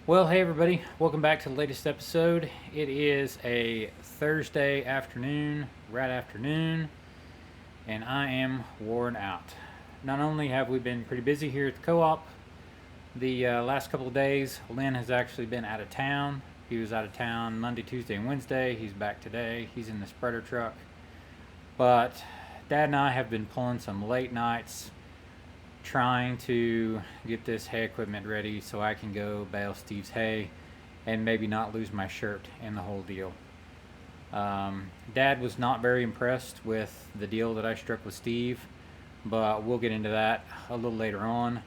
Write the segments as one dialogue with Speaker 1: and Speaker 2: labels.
Speaker 1: Well, hey everybody, welcome back to the latest episode. It is a Thursday afternoon, right afternoon, and I am worn out. Not only have we been pretty busy here at the co-op the last couple of days, Lynn has actually been out of town. He was out of town Monday, Tuesday, and Wednesday. He's back today. He's in the spreader truck. But Dad and I have been pulling some late nights trying to get this hay equipment ready so I can go bale Steve's hay and maybe not lose my shirt and the whole deal. Dad was not very impressed with the deal that I struck with Steve, but we'll get into that a little later on.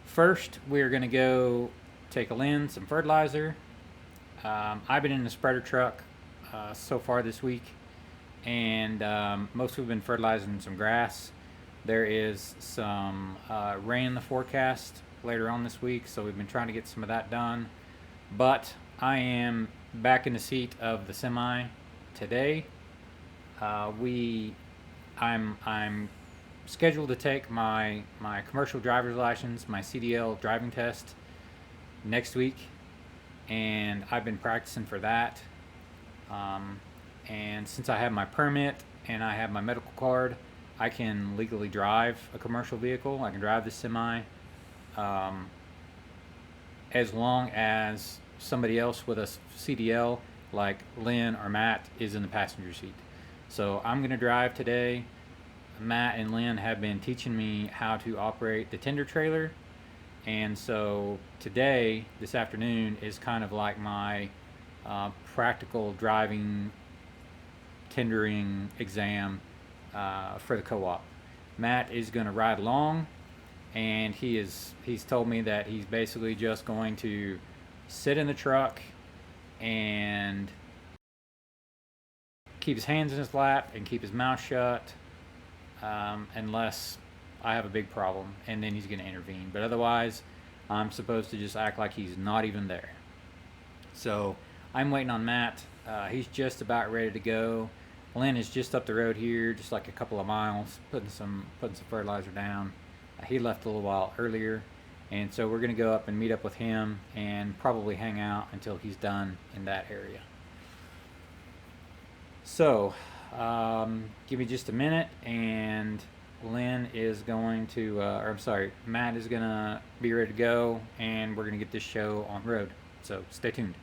Speaker 1: First, we're going to go take Lynn some fertilizer. I've been in the spreader truck so far this week, and mostly we've been fertilizing some grass. There is some rain in the forecast later on this week, so we've been trying to get some of that done. But I am back in the seat of the semi today. I'm scheduled to take my commercial driver's license, my CDL driving test next week, and I've been practicing for that. And since I have my permit and I have my medical card, I can legally drive a commercial vehicle. I can drive the semi as long as somebody else with a CDL like Lynn or Matt is in the passenger seat. So I'm going to drive today. Matt and Lynn have been teaching me how to operate the tender trailer, and so today, this afternoon, is kind of like my practical driving tendering exam for the co-op. Matt is going to ride along, and he's told me that he's basically just going to sit in the truck and keep his hands in his lap and keep his mouth shut unless I have a big problem, and then he's going to intervene. But otherwise, I'm supposed to just act like he's not even there. So I'm waiting on Matt. He's just about ready to go. Lynn is just up the road here, just like a couple of miles, putting some fertilizer down. He left a little while earlier, and so we're going to go up and meet up with him and probably hang out until he's done in that area. So give me just a minute, and Lynn is going to, Matt is going to be ready to go, and we're going to get this show on the road. So stay tuned.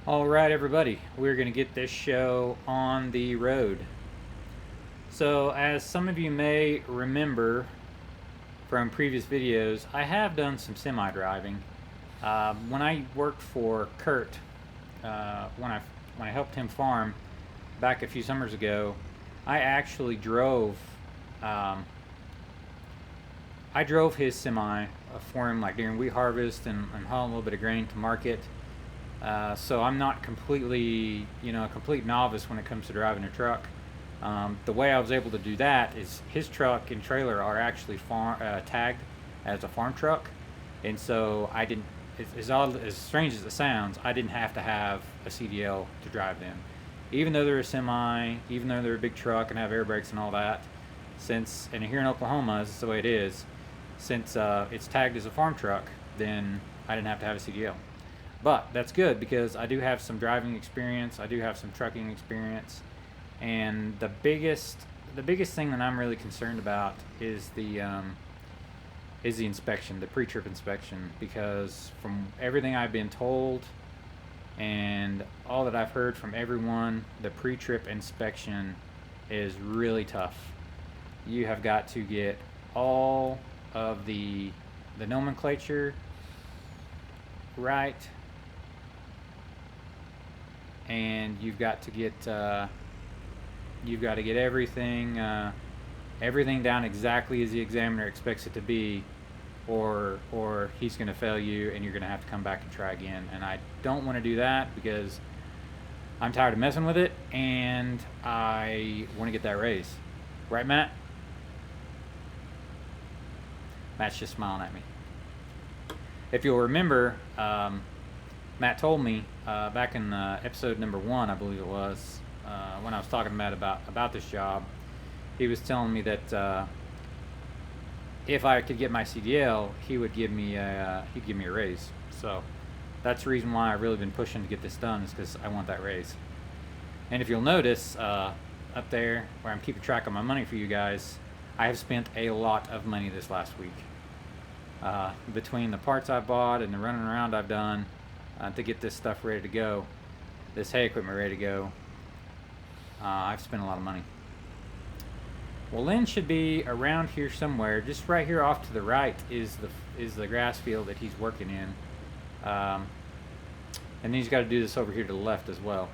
Speaker 1: All right, everybody, we're going to get this show on the road. So, as some of you may remember from previous videos, I have done some semi-driving. When I worked for Kurt, when I helped him farm back a few summers ago, I actually drove his semi for him, like during wheat harvest and hauling a little bit of grain to market. So I'm not completely, a complete novice when it comes to driving a truck. The way I was able to do that is his truck and trailer are actually tagged as a farm truck, and so I didn't. As strange as it sounds, I didn't have to have a CDL to drive them, even though they're a semi, even though they're a big truck and have air brakes and all that. And here in Oklahoma, this is the way it is. Since it's tagged as a farm truck, then I didn't have to have a CDL. But that's good because I do have some driving experience. I do have some trucking experience, and the biggest thing that I'm really concerned about is the inspection, the pre-trip inspection, because from everything I've been told and all that I've heard from everyone, the pre-trip inspection is really tough. You have got to get all of the nomenclature right, and you've got to get everything down exactly as the examiner expects it to be, or he's going to fail you and you're going to have to come back and try again. And I don't want to do that because I'm tired of messing with it and I want to get that raise. Right, Matt? Matt's just smiling at me. If you'll remember, Matt told me back in episode number 1, I believe it was, when I was talking about this job, he was telling me that if I could get my CDL, he would give me he'd give me a raise. So that's the reason why I've really been pushing to get this done, is because I want that raise. And if you'll notice, up there where I'm keeping track of my money for you guys, I have spent a lot of money this last week. Between the parts I bought and the running around I've done to get this stuff ready to go, this hay equipment ready to go, I've spent a lot of money. Well, Lynn should be around here somewhere. Just right here off to the right is the grass field that he's working in. And then he's got to do this over here to the left as well.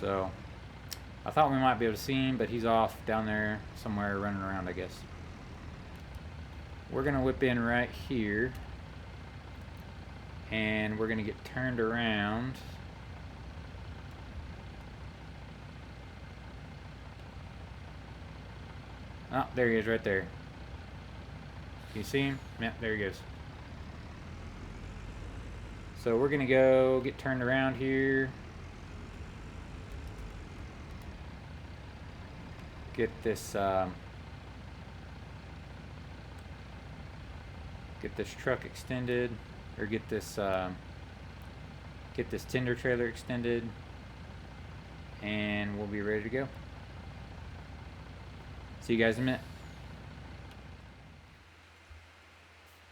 Speaker 1: So I thought we might be able to see him, but he's off down there somewhere running around, I guess. We're going to whip in right here. And we're going to get turned around. Oh, there he is right there. Can you see him? Yeah, there he goes. So we're going to go get turned around here. Get this truck extended, or get this tender trailer extended, and we'll be ready to go. See you guys in a minute.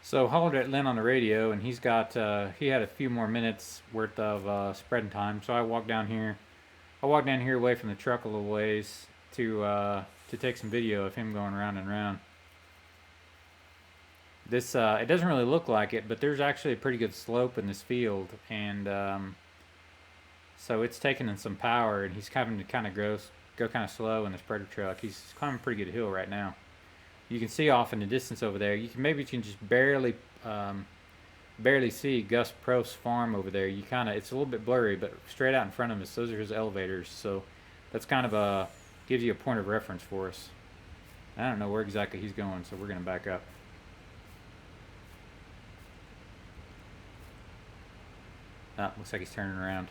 Speaker 1: So hollered at Lynn on the radio, and he's got he had a few more minutes worth of spreading time. So I walked down here. Away from the truck a little ways to take some video of him going around and around. This it doesn't really look like it, but there's actually a pretty good slope in this field, and so it's taking in some power, and he's having to kind of go kind of slow in the spreader truck. He's climbing a pretty good hill right now. You can see off in the distance over there. You can just barely see Gus Prof's farm over there. It's a little bit blurry, but straight out in front of us, those are his elevators. So that's kind of gives you a point of reference for us. I don't know where exactly he's going, so we're gonna back up. Looks like he's turning around.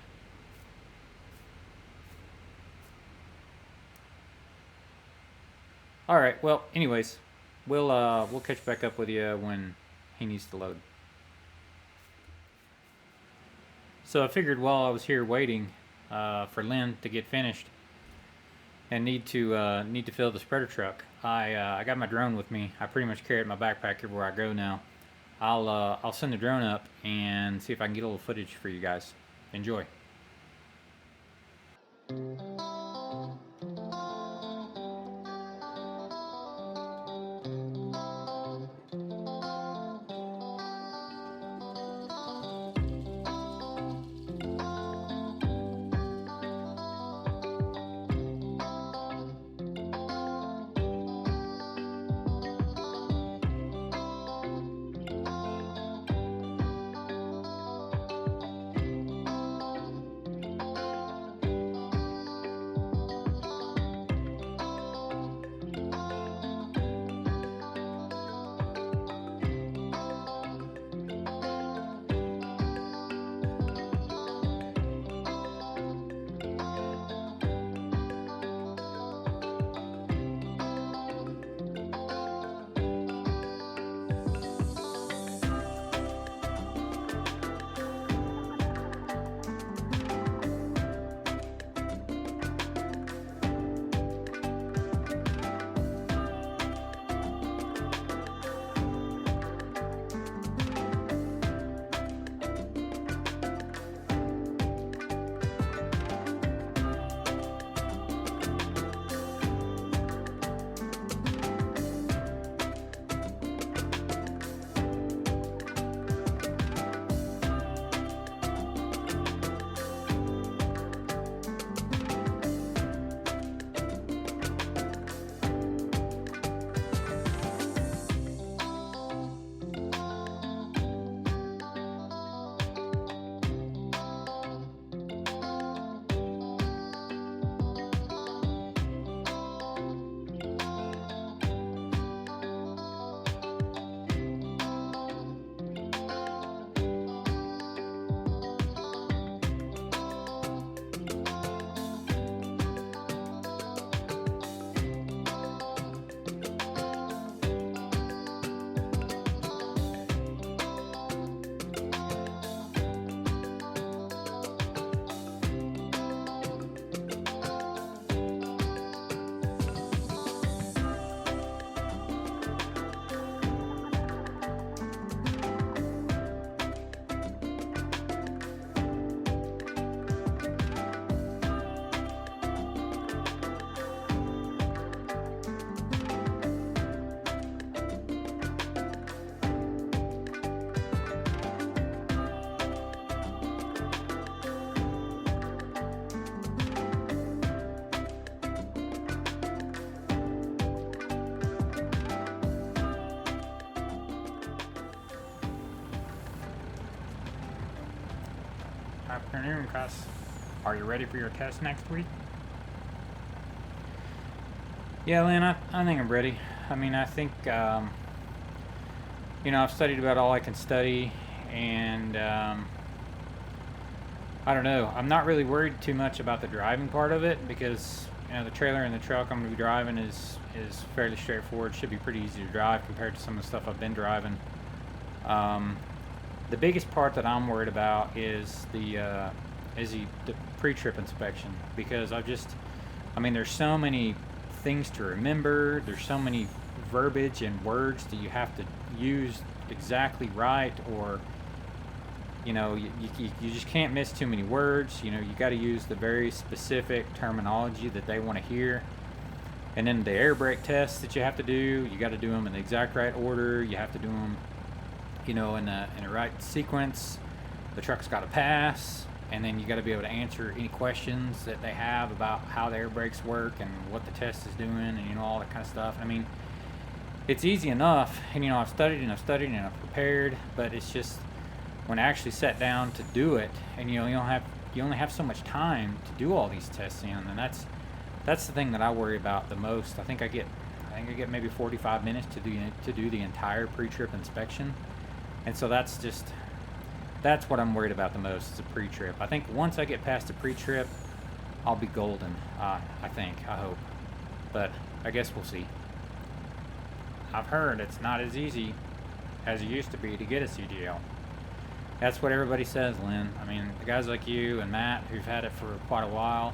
Speaker 1: All right. Well, anyways, we'll catch back up with you when he needs to load. So I figured while I was here waiting for Lynn to get finished and need to fill the spreader truck, I got my drone with me. I pretty much carry it in my backpack everywhere I go now. I'll send the drone up and see if I can get a little footage for you guys. Enjoy. Afternoon, Cuss. Are you ready for your test next week? Yeah, Lynn, I think I'm ready. I mean, I think, I've studied about all I can study, and I don't know. I'm not really worried too much about the driving part of it because, the trailer and the truck I'm going to be driving is fairly straightforward. Should be pretty easy to drive compared to some of the stuff I've been driving. The biggest part that I'm worried about is the pre-trip inspection because there's so many things to remember. There's so many verbiage and words that you have to use exactly right, or you just can't miss too many words. You got to use the very specific terminology that they want to hear. And then the air brake tests that you have to do, you got to do them in the exact right order. You have to do them in the right sequence. The truck's got to pass, and then you got to be able to answer any questions that they have about how the air brakes work and what the test is doing, and all that kind of stuff. I mean, it's easy enough, and I've studied and I've prepared, but it's just when I actually sat down to do it, and you only have so much time to do all these tests in, and that's the thing that I worry about the most. I think I get maybe 45 minutes to do the entire pre-trip inspection. And so that's what I'm worried about the most, is the pre-trip. I think once I get past the pre-trip, I'll be golden. I hope. But I guess we'll see. I've heard it's not as easy as it used to be to get a CDL. That's what everybody says, Lynn. I mean, the guys like you and Matt who've had it for quite a while,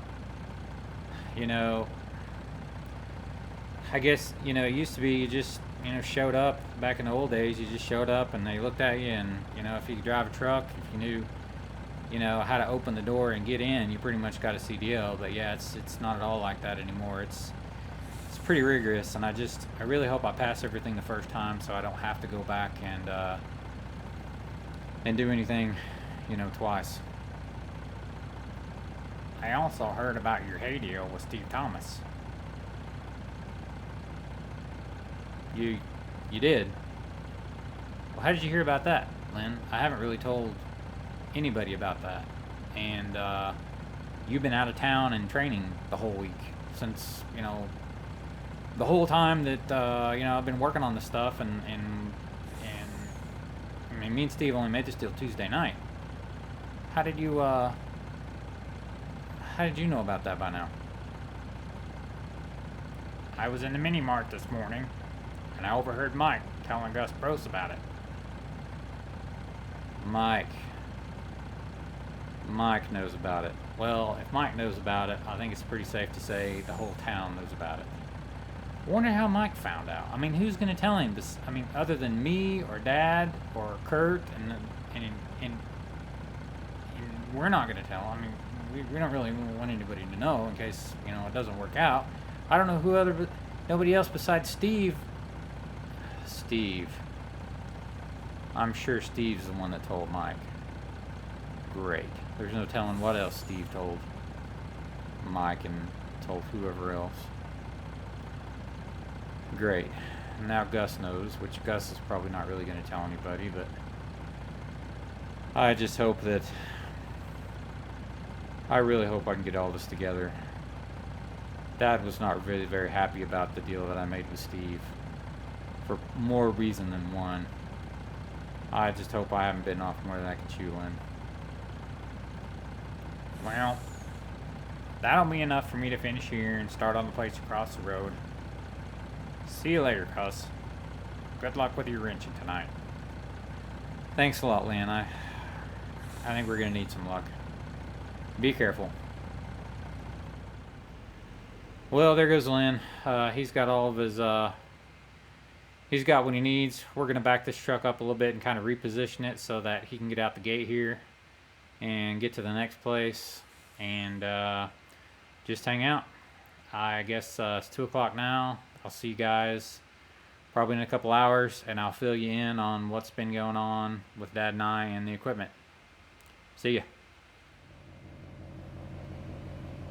Speaker 1: I guess, it used to be you just, showed up back in the old days. You just showed up and they looked at you, and, if you could drive a truck, if you knew, how to open the door and get in, you pretty much got a CDL. But yeah, it's not at all like that anymore. It's pretty rigorous, and I really hope I pass everything the first time so I don't have to go back and do anything, twice. I also heard about your hay deal with Steve Thomas. You did? Well, how did you hear about that, Lynn? I haven't really told anybody about that. And you've been out of town and training the whole week since, the whole time that, I've been working on this stuff, and I mean, me and Steve only made this deal Tuesday night. How did you know about that by now? I was in the mini mart this morning, and I overheard Mike telling Gus Brose about it. Mike knows about it. Well, if Mike knows about it, I think it's pretty safe to say the whole town knows about it. I wonder how Mike found out. I mean, who's going to tell him this? I mean, other than me or Dad or Kurt, and we're not going to tell. I mean, we don't really want anybody to know in case, it doesn't work out. I don't know nobody else besides Steve. Steve. I'm sure Steve's the one that told Mike. Great. There's no telling what else Steve told Mike and told whoever else. Great. Now Gus knows, which Gus is probably not really going to tell anybody, but I just hope that... I really hope I can get all this together. Dad was not really very happy about the deal that I made with Steve, for more reason than one. I just hope I haven't bitten off more than I can chew in. Well, that'll be enough for me to finish here and start on the place across the road. See you later, Cuss. Good luck with your wrenching tonight. Thanks a lot, Lynn. I think we're going to need some luck. Be careful. Well, there goes Lynn. He's got all of his... He's got what he needs. We're going to back this truck up a little bit and kind of reposition it so that he can get out the gate here and get to the next place and just hang out. I guess it's 2 o'clock now. I'll see you guys probably in a couple hours, and I'll fill you in on what's been going on with Dad and I and the equipment. See ya.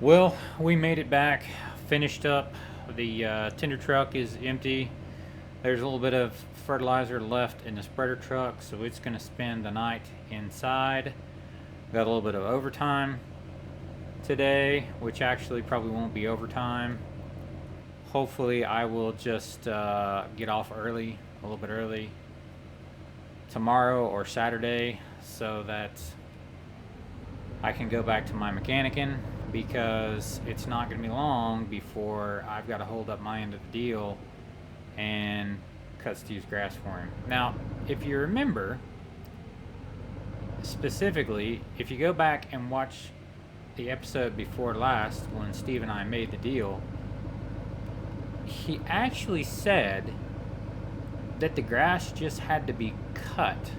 Speaker 1: Well, we made it back, finished up. The tender truck is empty. There's a little bit of fertilizer left in the spreader truck, so it's going to spend the night inside. Got a little bit of overtime today, which actually probably won't be overtime. Hopefully, I will just get off early, a little bit early, tomorrow or Saturday, so that I can go back to my mechanicing, because it's not going to be long before I've got to hold up my end of the deal and cut Steve's grass for him. Now, if you remember, specifically, if you go back and watch the episode before last when Steve and I made the deal, he actually said that the grass just had to be cut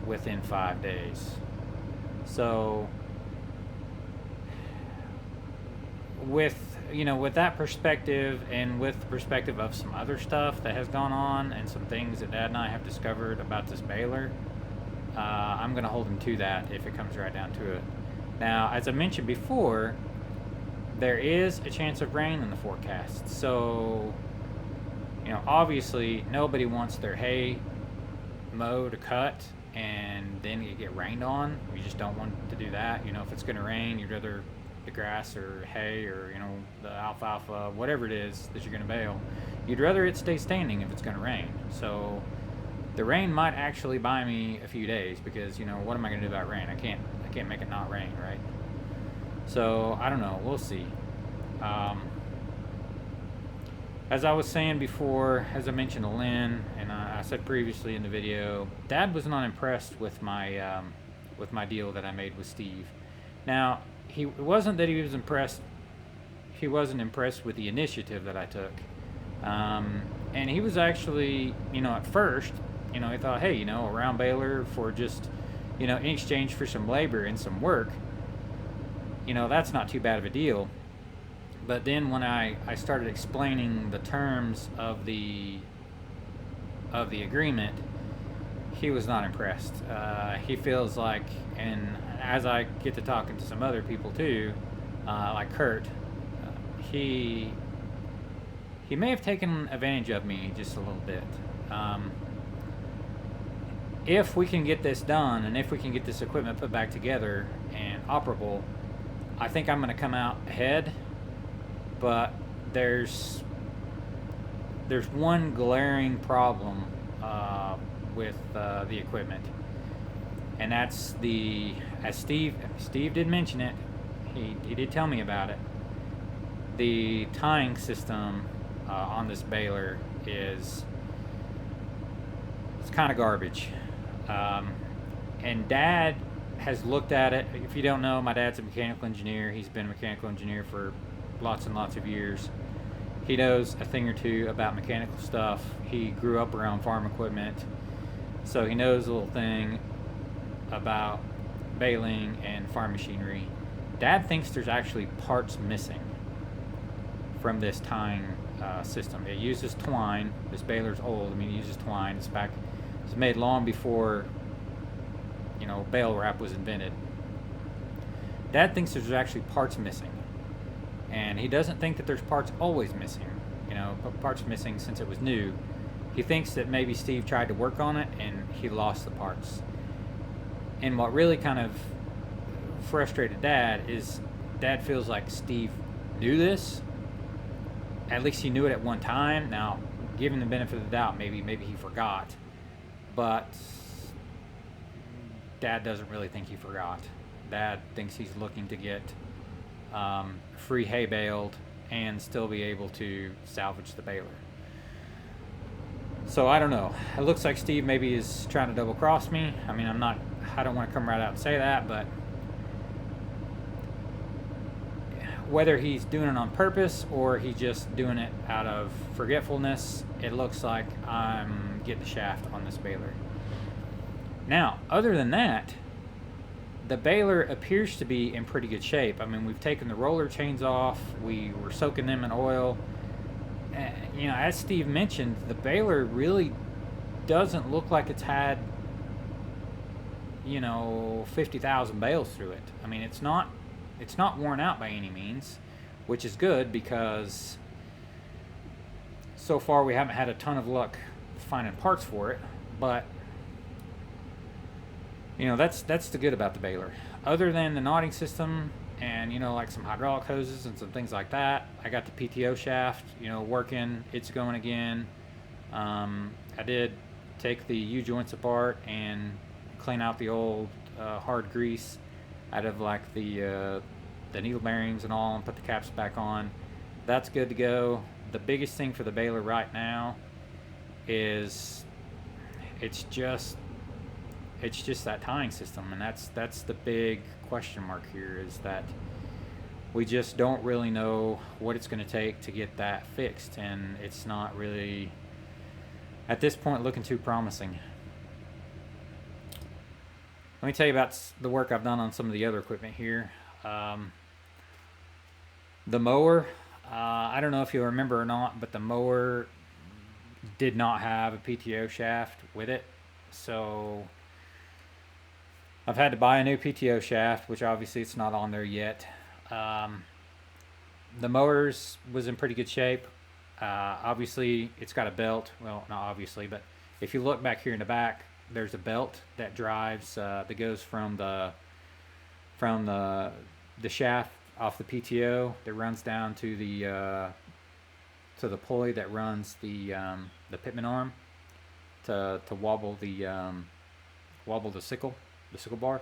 Speaker 1: within 5 days. So with with that perspective, and with the perspective of some other stuff that has gone on and some things that Dad and I have discovered about this baler, I'm going to hold him to that if it comes right down to it. Now, as I mentioned before, there is a chance of rain in the forecast. So, obviously nobody wants their hay mowed to cut and then it get rained on. You just don't want to do that. If it's going to rain, you'd rather the grass or hay or, the alfalfa, whatever it is that you're going to bale, you'd rather it stay standing if it's going to rain. So the rain might actually buy me a few days, because what am I going to do about rain? I can't make it not rain, right? So I don't know, we'll see. As I was saying before, as I mentioned to Lynn, and I said previously in the video, Dad was not impressed with my deal that I made with Steve. Now, it wasn't that he was impressed. He wasn't impressed with the initiative that I took, and he was actually, at first, he thought, hey, a round baler for just, in exchange for some labor and some work, that's not too bad of a deal. But then when I started explaining the terms of the agreement, he was not impressed. He feels like, and as I get to talking to some other people too, like Kurt, he may have taken advantage of me just a little bit. If we can get this done, and if we can get this equipment put back together and operable, I think I'm going to come out ahead. But there's one glaring problem with the equipment, and that's as Steve did mention it, he did tell me about it. The tying system on this baler it's kind of garbage, and Dad has looked at it. If you don't know, my dad's a mechanical engineer. He's been a mechanical engineer for lots and lots of years. He knows a thing or two about mechanical stuff. He grew up around farm equipment, so he knows a little thing about baling and farm machinery. Dad thinks there's actually parts missing from this tying system. It uses twine. This baler's old. It uses twine. It's made long before bale wrap was invented. Dad thinks there's actually parts missing. And he doesn't think that there's parts always missing, parts missing since it was new. He thinks that maybe Steve tried to work on it and he lost the parts. And what really kind of frustrated Dad is Dad feels like Steve knew this. At least he knew it at one time. Now, give him the benefit of the doubt, maybe he forgot. But Dad doesn't really think he forgot. Dad thinks he's looking to get free hay baled and still be able to salvage the baler. So I don't know. It looks like Steve maybe is trying to double cross me. I don't want to come right out and say that, but whether he's doing it on purpose or he's just doing it out of forgetfulness, it looks like I'm getting the shaft on this baler. Now, other than that, the baler appears to be in pretty good shape. We've taken the roller chains off. We were soaking them in oil. As Steve mentioned, the baler really doesn't look like it's had, 50,000 bales through it. It's not worn out by any means, which is good, because so far we haven't had a ton of luck finding parts for it. But that's the good about the baler. other than the knotting system and like some hydraulic hoses and some things like that, I got the PTO shaft working. It's going again. I did take the U joints apart and clean out the old hard grease out of like the needle bearings and all, and put the caps back on. That's good to go. The biggest thing for the baler right now is it's just that tying system, and that's the big question mark here, is that we just don't really know what it's going to take to get that fixed, and it's not really at this point looking too promising. Let me tell you about the work I've done on some of the other equipment here. The mower, I don't know if you'll remember or not, but the mower did not have a PTO shaft with it, so I've had to buy a new PTO shaft, which obviously it's not on there yet. The mowers was in pretty good shape. Obviously, it's got a belt. Well, not obviously, but if you look back here in the back, there's a belt that drives that goes from the shaft off the PTO that runs down to the pulley that runs the pitman arm to wobble the sickle bar.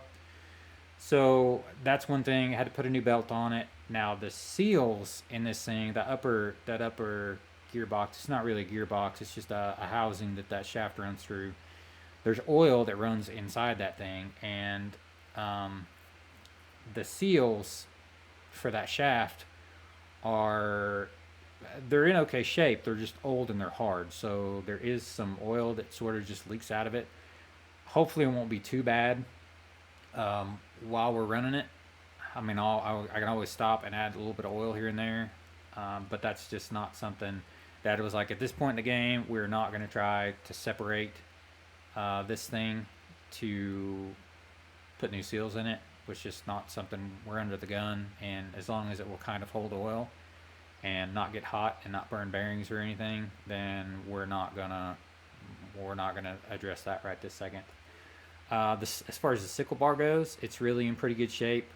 Speaker 1: So that's one thing. I had to put a new belt on it. Now the seals in this thing, that upper gearbox, it's not really a gearbox. It's just a housing that shaft runs through. There's oil that runs inside that thing, and the seals for that shaft they're in okay shape. They're just old and they're hard. So there is some oil that sort of just leaks out of it. Hopefully it won't be too bad while we're running it. I mean, I can always stop and add a little bit of oil here and there, but that's just not something that it was like at this point in the game. We're not going to try to separate this thing to put new seals in it, which is just not something. We're under the gun, and as long as it will kind of hold oil and not get hot and not burn bearings or anything, then we're not gonna address that right this second. As far as the sickle bar goes, it's really in pretty good shape.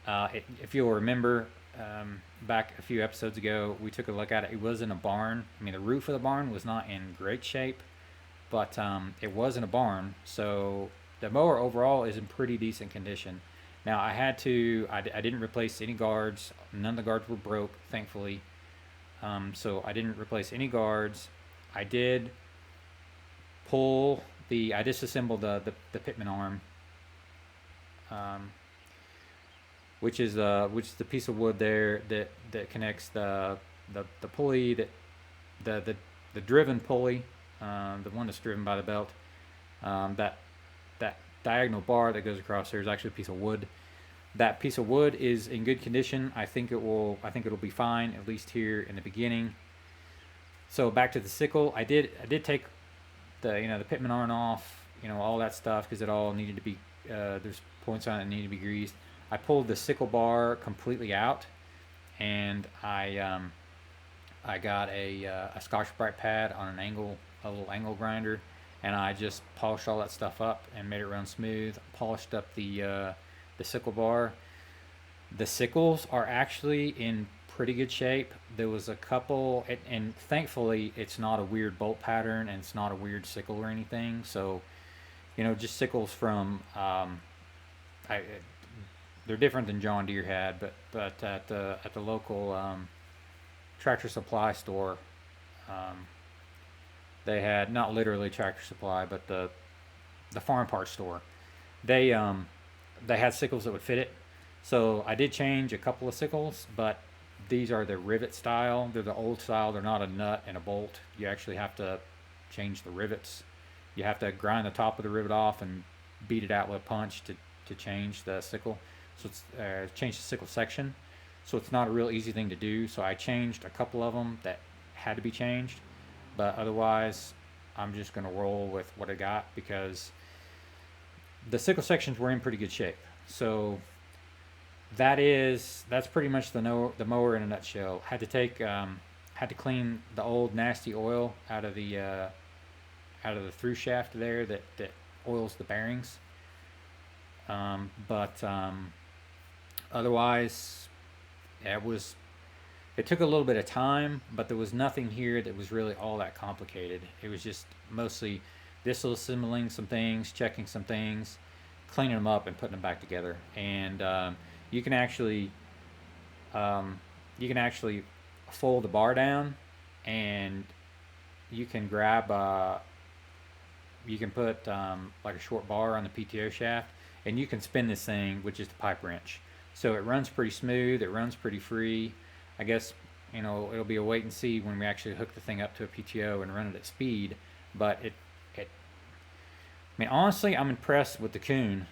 Speaker 1: If you'll remember, back a few episodes ago, we took a look at it. It was in a barn. I mean, the roof of the barn was not in great shape, but it was in a barn. So the mower overall is in pretty decent condition. Now I didn't replace any guards. None of the guards were broke, thankfully. So I didn't replace any guards. I did I disassembled the pitman arm, which is the piece of wood there that connects the pulley, the driven pulley, the one that's driven by the belt. That diagonal bar that goes across there is actually a piece of wood. That piece of wood is in good condition. I think it'll be fine, at least here in the beginning. So back to the sickle. I did take the pitman arm off, all that stuff, because it all needed to be there's points on it that needed to be greased. I pulled the sickle bar completely out, and I got a Scotch-Brite pad on a little angle grinder, and I just polished all that stuff up and made it run smooth. Polished up the sickle bar. The sickles are actually in pretty good shape. There was a couple, and thankfully it's not a weird bolt pattern and it's not a weird sickle or anything. So, just sickles from they're different than John Deere had, but at the local Tractor Supply store, they had, not literally Tractor Supply, but the farm parts store. They had sickles that would fit it. So I did change a couple of sickles, but these are the rivet style. They're the old style. They're not a nut and a bolt. You actually have to change the rivets. You have to grind the top of the rivet off and beat it out with a punch to change the sickle. So it's change the sickle section. So it's not a real easy thing to do. So I changed a couple of them that had to be changed, but otherwise I'm just going to roll with what I got because the sickle sections were in pretty good shape. So that's pretty much the mower in a nutshell. Had to clean the old nasty oil out of the through shaft there that oils the bearings. But otherwise, it took a little bit of time, but there was nothing here that was really all that complicated. It was just mostly disassembling some things, checking some things, cleaning them up, and putting them back together. And you can actually um, you can actually fold the bar down, and you can grab you can put like a short bar on the PTO shaft, and you can spin this thing with just a pipe wrench. So it runs pretty smooth. It runs pretty free. I guess it'll be a wait and see when we actually hook the thing up to a PTO and run it at speed. But I mean, honestly, I'm impressed with the Coon.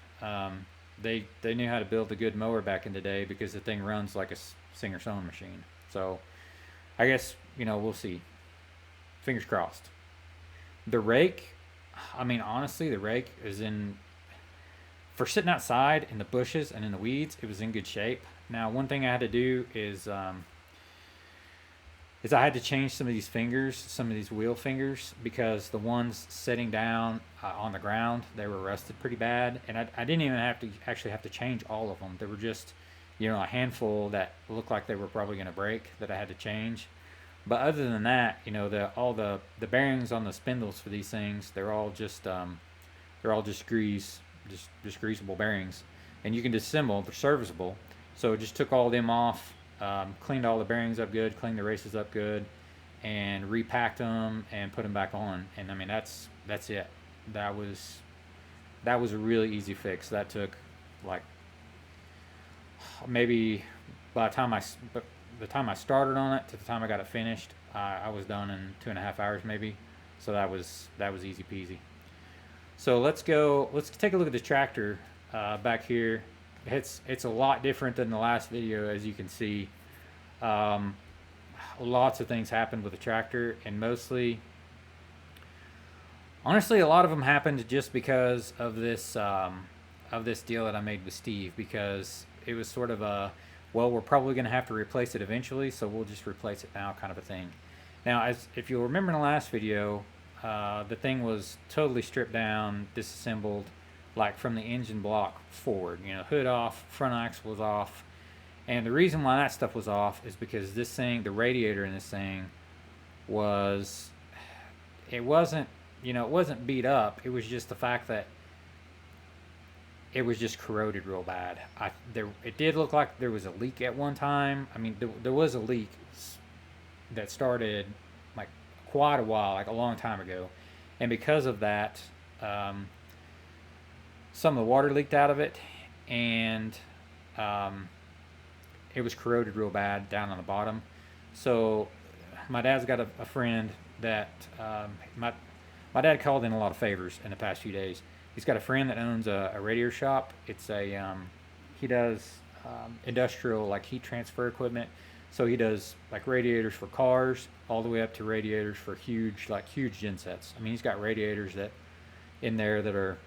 Speaker 1: They knew how to build a good mower back in the day because the thing runs like a Singer sewing machine. So I guess we'll see. Fingers crossed. The rake, I mean, honestly, the rake is in for sitting outside in the bushes and in the weeds. It was in good shape. Now, one thing I had to do is I had to change some of these fingers, some of these wheel fingers, because the ones sitting down on the ground, they were rusted pretty bad, and I didn't even have to change all of them. There were just a handful that looked like they were probably going to break that I had to change. But other than that, all the bearings on the spindles for these things, they're all just just greasable bearings, and you can disassemble. They're serviceable, so it just took all of them off, cleaned all the bearings up good, cleaned the races up good, and repacked them and put them back on. And I mean that's it. That was a really easy fix. That took like maybe by the time I started on it to the time I got it finished, I was done in 2.5 hours maybe. So that was easy peasy. So let's go. Let's take a look at the tractor back here. It's a lot different than the last video, as you can see. Um, Lots of things happened with the tractor, and honestly, a lot of them happened just because of this deal that I made with Steve. Because it was sort of well, we're probably going to have to replace it eventually, so we'll just replace it now, kind of a thing. Now, if you'll remember in the last video, the thing was totally stripped down, disassembled, like from the engine block forward. Hood off, front axle was off. And the reason why that stuff was off is because this thing, the radiator in this thing, was, it wasn't, it wasn't beat up. It was just the fact that it was just corroded real bad. It did look like there was a leak at one time. I mean, there was a leak that started like quite a while, like a long time ago, and because of that, some of the water leaked out of it, and um, it was corroded real bad down on the bottom. So my dad's got a friend that my dad called in a lot of favors in the past few days. He's got a friend that owns a radiator shop. He does industrial like heat transfer equipment. So he does like radiators for cars all the way up to radiators for huge gen sets. I mean, he's got radiators that in there that are,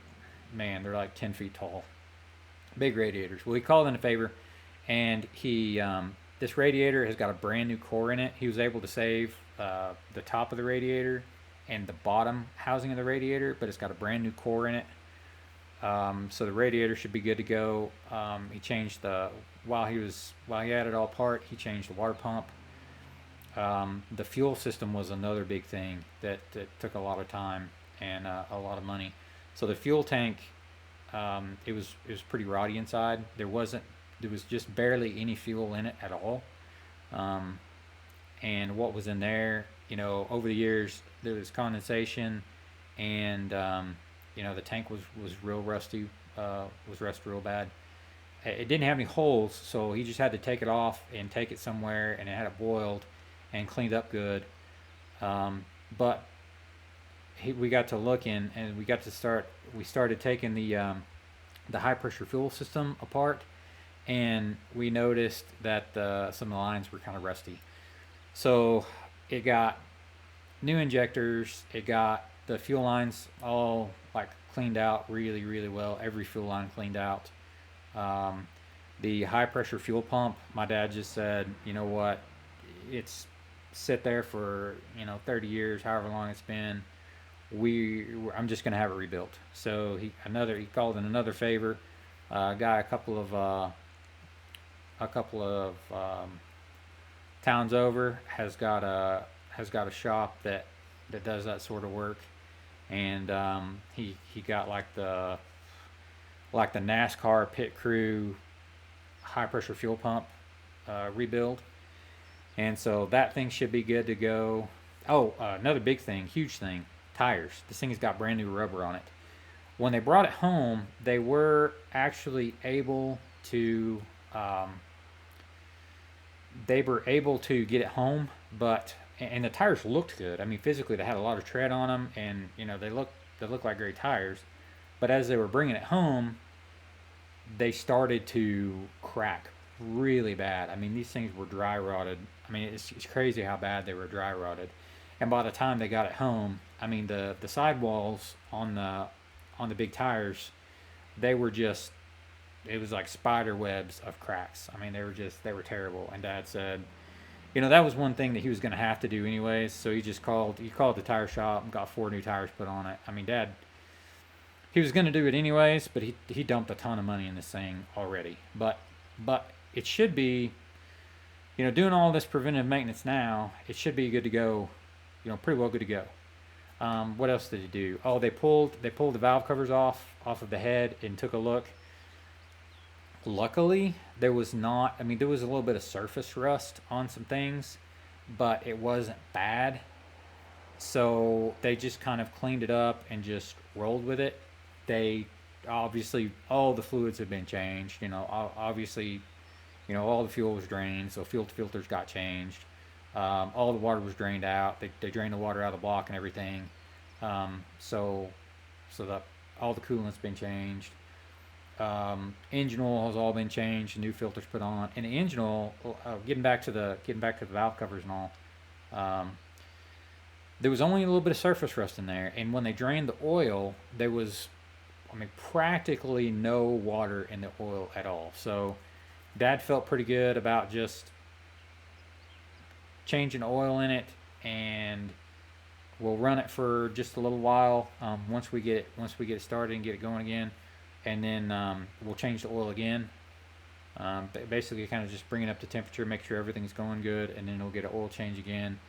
Speaker 1: man, they're like 10 feet tall, big radiators. Well, he called in a favor, and this radiator has got a brand new core in it. He was able to save the top of the radiator and the bottom housing of the radiator, but it's got a brand new core in it. So the radiator should be good to go. He changed while he had it all apart, he changed the water pump. The fuel system was another big thing that took a lot of time and a lot of money. So the fuel tank, it was pretty rotty inside. There was just barely any fuel in it at all. And what was in there, over the years there was condensation, and the tank was real rusty, was rusted real bad. It didn't have any holes, so he just had to take it off and take it somewhere, and it had it boiled and cleaned up good. But we got to looking, and we started taking the high pressure fuel system apart, and we noticed that some of the lines were kind of rusty. So it got new injectors. It got the fuel lines all like cleaned out really, really well. Every fuel line cleaned out. The high pressure fuel pump, my dad just said, you know what, it's sit there for 30 years, however long it's been. I'm just gonna have it rebuilt. So he called in another favor. Guy a couple of towns over has got a shop that does that sort of work, and he got like the NASCAR pit crew high pressure fuel pump rebuild, and so that thing should be good to go. Oh, another big thing, huge thing, tires. This thing has got brand new rubber on it. When they brought it home, they were actually able to um, get it home, but and the tires looked good. I mean, physically they had a lot of tread on them, and they look like great tires. But as they were bringing it home, they started to crack really bad. I mean, these things were dry rotted. I mean, it's crazy how bad they were dry rotted. And by the time they got it home, I mean the sidewalls on the big tires, they were just it was like spider webs of cracks. I mean, they were terrible. And Dad said, that was one thing that he was going to have to do anyways. So he called the tire shop and got 4 new tires put on it. I mean, Dad, he was going to do it anyways, but he dumped a ton of money in this thing already. But it should be, doing all this preventive maintenance now, it should be good to go, pretty well good to go. What else did he do? Oh, they pulled the valve covers off of the head and took a look. Luckily, there was not. I mean, there was a little bit of surface rust on some things, but it wasn't bad. So they just kind of cleaned it up and just rolled with it. They obviously all the fluids have been changed. Obviously, all the fuel was drained, so fuel filters got changed. All the water was drained out. They drained the water out of the block and everything. So that all the coolant's been changed. Engine oil has all been changed. New filters put on, and the engine oil. Getting back to the valve covers and all. There was only a little bit of surface rust in there, and when they drained the oil, there was, I mean, practically no water in the oil at all. So, Dad felt pretty good about just changing oil in it, and we'll run it for just a little while. Once we get it started and get it going again, and then we'll change the oil again. Basically, kind of just bring it up to temperature, make sure everything's going good, and then we'll get an oil change again.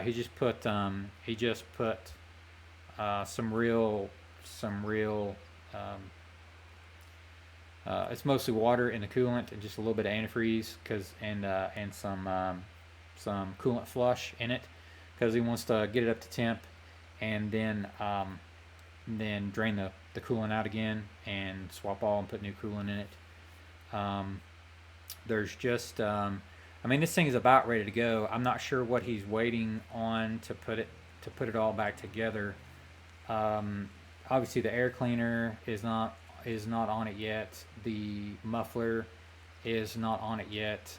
Speaker 1: He just put some real it's mostly water in the coolant and just a little bit of antifreeze and some coolant flush in it because he wants to get it up to temp, and then drain the coolant out again and swap all and put new coolant in it. There's just I mean, this thing is about ready to go. I'm not sure what he's waiting on to put it all back together. Obviously, the air cleaner is not on it yet. The muffler is not on it yet.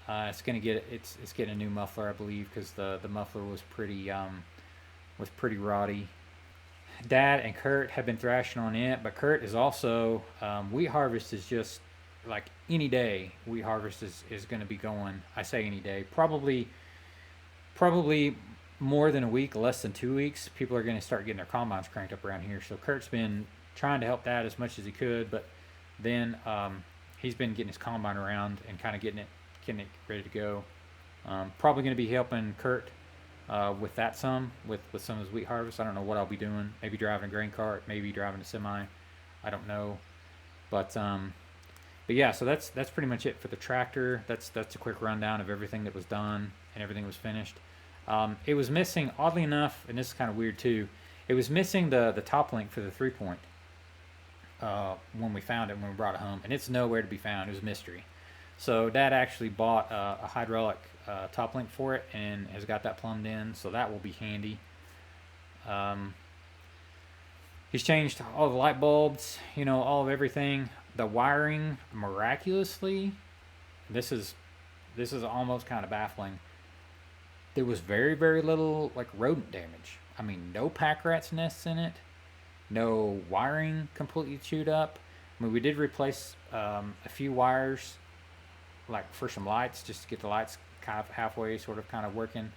Speaker 1: It's getting a new muffler, I believe, because the muffler was pretty rotty. Dad and Kurt have been thrashing on it, but Kurt is also wheat harvest is just like any day. Wheat harvest is going to be going. I say any day, probably more than a week, less than 2 weeks. People are going to start getting their combines cranked up around here. So Kurt's been trying to help Dad as much as he could, but then he's been getting his combine around and kind of getting it ready to go. Probably going to be helping Kurt with some of his wheat harvest. I don't know what I'll be doing. Maybe driving a grain cart, maybe driving a semi. I don't know, but yeah. So that's pretty much it for the tractor. That's a quick rundown of everything that was done and everything was finished. It was missing, oddly enough, and this is kind of weird too. It was missing the top link for the 3-point when we found it when we brought it home, and it's nowhere to be found. It was a mystery. So Dad actually bought a hydraulic top link for it and has got that plumbed in, so that will be handy. He's changed all the light bulbs, all of everything. The wiring, miraculously, this is almost kind of baffling. There was very, very little like rodent damage. I mean, no pack rats nests in it, no wiring completely chewed up. I mean, we did replace a few wires, like for some lights, just to get the lights kind of halfway, sort of, kind of working,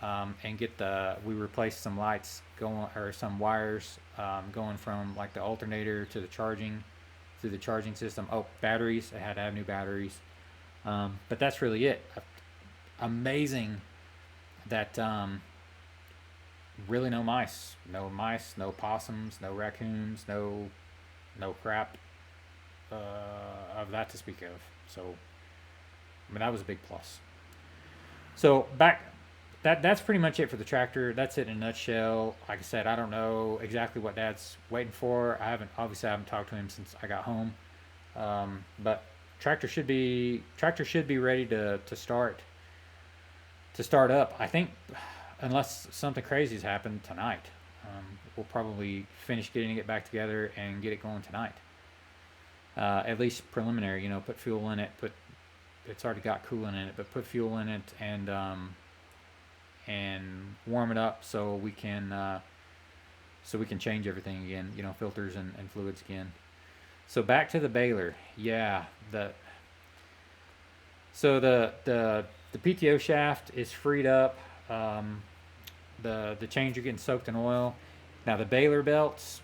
Speaker 1: and we replaced some lights going, or some wires going from like the alternator to the charging through the charging system. Oh, batteries. I had to have new batteries. But that's really it. Amazing that really no mice, no possums, no raccoons, no crap of that to speak of. So, I mean, that was a big plus. So back, that's pretty much it for the tractor. That's it in a nutshell. Like I said, I don't know exactly what Dad's waiting for. I haven't talked to him since I got home. But tractor should be ready to start up. I think unless something crazy has happened tonight, we'll probably finish getting it back together and get it going tonight. At least preliminary, put fuel in it. It's already got coolant in it, but put fuel in it and warm it up so we can change everything again. Filters and fluids again. So back to the baler. Yeah, the PTO shaft is freed up. The chains are getting soaked in oil. Now the baler belts,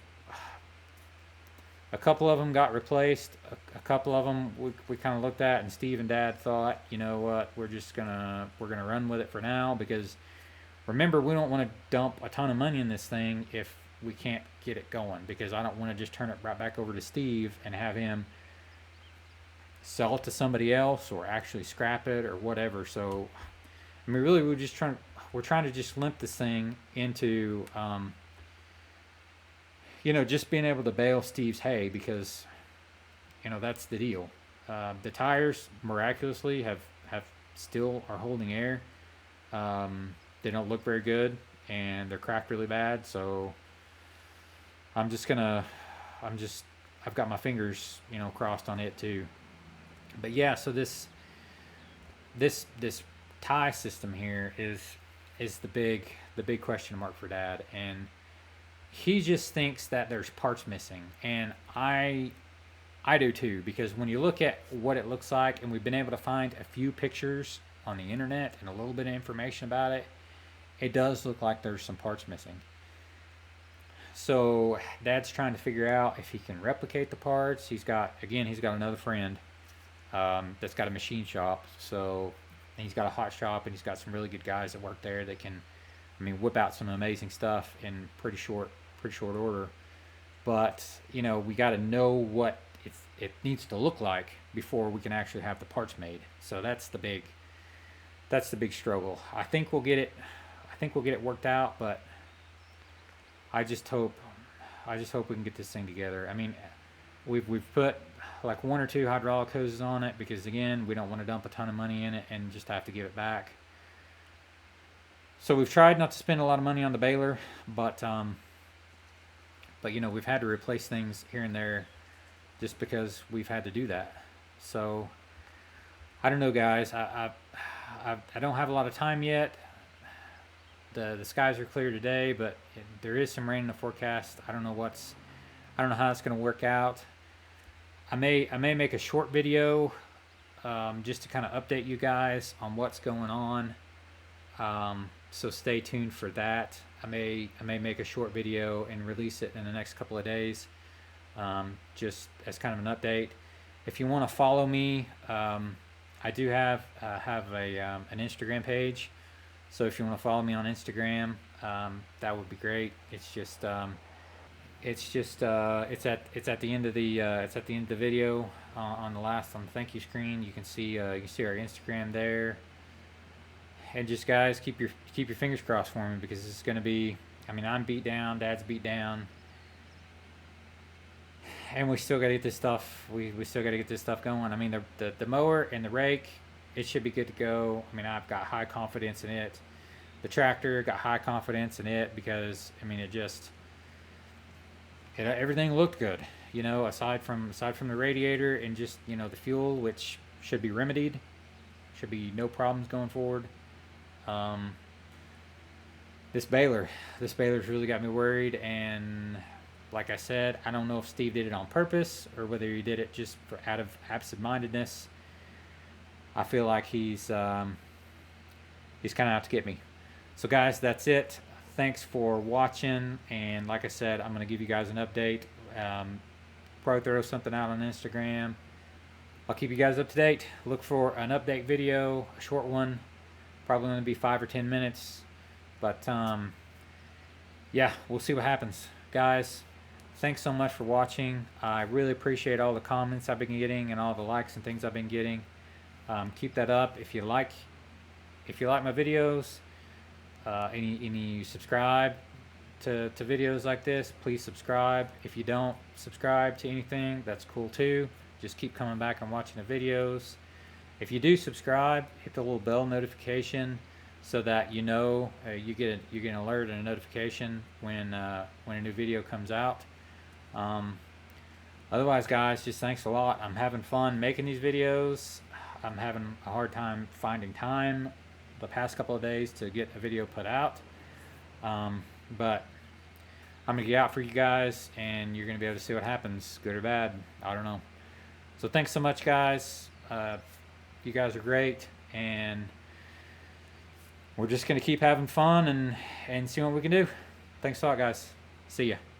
Speaker 1: a couple of them got replaced. A couple of them we kind of looked at, and Steve and Dad thought, you know what, we're gonna run with it for now, because remember, we don't want to dump a ton of money in this thing if we can't get it going, because I don't want to just turn it right back over to Steve and have him sell it to somebody else or actually scrap it or whatever. So, I mean, really, we're trying to just limp this thing into, just being able to bale Steve's hay, because, that's the deal. The tires miraculously have still are holding air. They don't look very good, and they're cracked really bad. So I've got my fingers, crossed on it too. But yeah, so this tie system here is the big question mark for Dad, and he just thinks that there's parts missing, and I do too, because when you look at what it looks like, and we've been able to find a few pictures on the internet and a little bit of information about it, it does look like there's some parts missing. So Dad's trying to figure out if he can replicate the parts. He's got another friend that's got a machine shop. So he's got a hot shop, and he's got some really good guys that work there that can, whip out some amazing stuff in pretty short order. But we got to know what it needs to look like before we can actually have the parts made. So that's the big struggle. I think we'll get it worked out, but I just hope we can get this thing together. We've put like one or two hydraulic hoses on it, because again, we don't want to dump a ton of money in it and just have to give it back. So we've tried not to spend a lot of money on the baler, but we've had to replace things here and there just because we've had to do that. So I don't know, guys. I don't have a lot of time yet. The skies are clear today, but there is some rain in the forecast. I don't know how it's going to work out. I may make a short video just to kind of update you guys on what's going on. So stay tuned for that. I may make a short video and release it in the next couple of days, just as kind of an update. If you want to follow me, I do have an Instagram page. So if you want to follow me on Instagram, that would be great. It's at the end of the video on the thank you screen. You can see our Instagram there. And just, guys, keep your fingers crossed for me, because it's going to be. I'm beat down. Dad's beat down, and we still got to get this stuff. We still got to get this stuff going. The mower and the rake, it should be good to go. I've got high confidence in it. The tractor, got high confidence in it, because everything looked good. Aside from the radiator and just the fuel, which should be remedied. Should be no problems going forward. This baler's really got me worried, and like I said, I don't know if Steve did it on purpose or whether he did it just out of absent-mindedness. I feel like he's kind of out to get me. So guys, that's it. Thanks for watching, and like I said, I'm going to give you guys an update Probably throw something out on Instagram. I'll keep you guys up to date. Look for an update video, a short one, probably going to be 5 or 10 minutes. But yeah, we'll see what happens. Guys, thanks so much for watching. I really appreciate all the comments I've been getting and all the likes and things I've been getting. Keep that up. If you like my videos, and you subscribe to videos like this, please subscribe. If you don't subscribe to anything, that's cool too. Just keep coming back and watching the videos. If you do subscribe, hit the little bell notification so that you know you get an alert and a notification when a new video comes out. Otherwise, guys, just thanks a lot. I'm having fun making these videos. I'm having a hard time finding time the past couple of days to get a video put out. But I'm gonna get out for you guys, and you're gonna be able to see what happens, good or bad. I don't know. So thanks so much, guys. You guys are great, and we're just gonna keep having fun and see what we can do. Thanks a lot, guys. See ya.